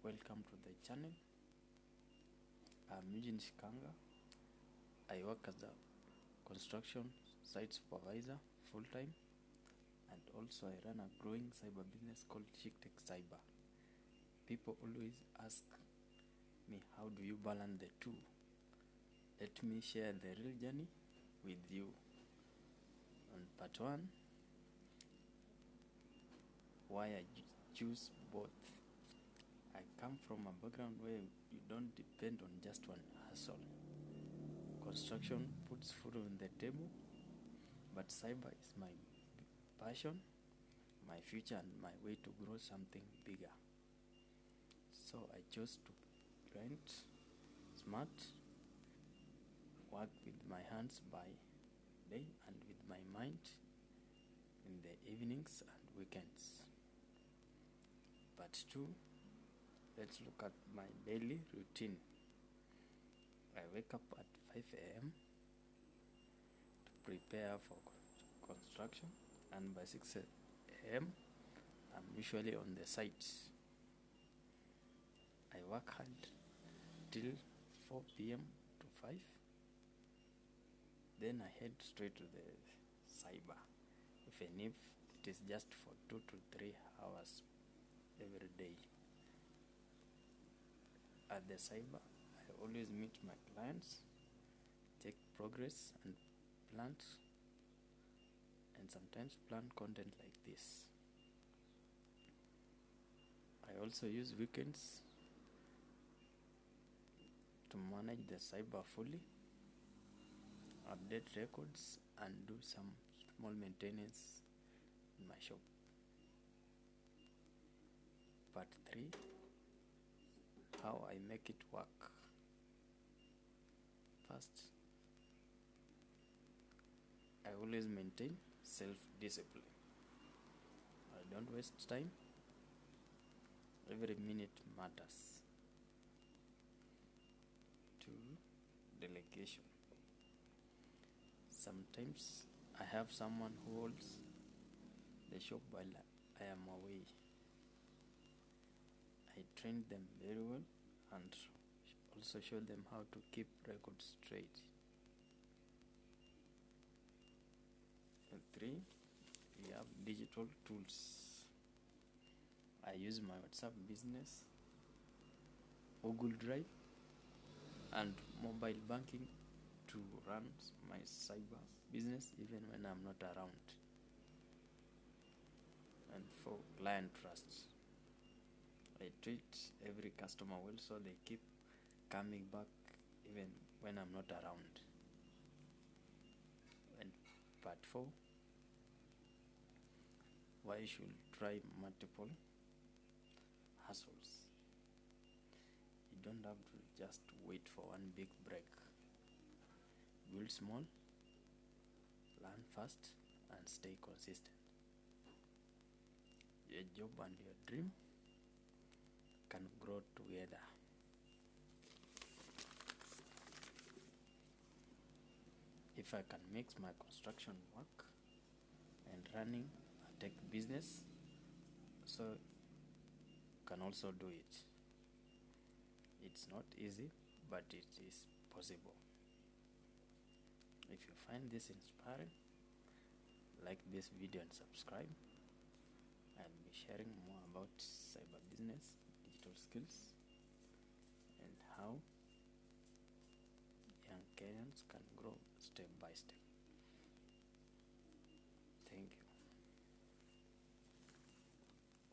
Welcome to the channel. I'm Eugene Shikanga. I work as a construction site supervisor full-time, and also I run a growing cyber business called ChicTech Cyber. People always ask me, how do you balance the two? Let me share the real journey with you. On part 1, why I choose both. I come from a background where you don't depend on just one hustle. Construction puts food on the table, but cyber is my passion, my future, and my way to grow something bigger. So I chose to grind smart, work with my hands by day and with my mind in the evenings and weekends. Part 2, let's look at my daily routine. I wake up at 5 a.m. to prepare for construction, and by 6 a.m. I'm usually on the site. I work hard till 4 p.m. to 5. Then I head straight to the cyber, even if it is just for 2 to 3 hours every day. At the cyber, I always meet my clients, check progress and plans, and sometimes plan content like this. I also use weekends to manage the cyber fully, update records, and do some small maintenance in my shop. Part 3, how I make it work. First, I always maintain self-discipline. I don't waste time. Every minute matters. 2, delegation. Sometimes I have someone who holds the shop while I am away. I train them very well and also show them how to keep records straight. And 3, we have digital tools. I use my WhatsApp business, Google Drive, and mobile banking to run my cyber business even when I'm not around. And 4, client trust. I treat every customer well so they keep coming back even when I'm not around. And part 4, why you should try multiple hustles. You don't have to just wait for one big break. Build small, learn fast, and stay consistent. Your job and your dream can grow together. If I can mix my construction work and running a tech business, so can also do it. It's not easy, but it is possible. If you find this inspiring, like this video and subscribe. I'll be sharing more about cyber business, digital skills, and how young Kenyans can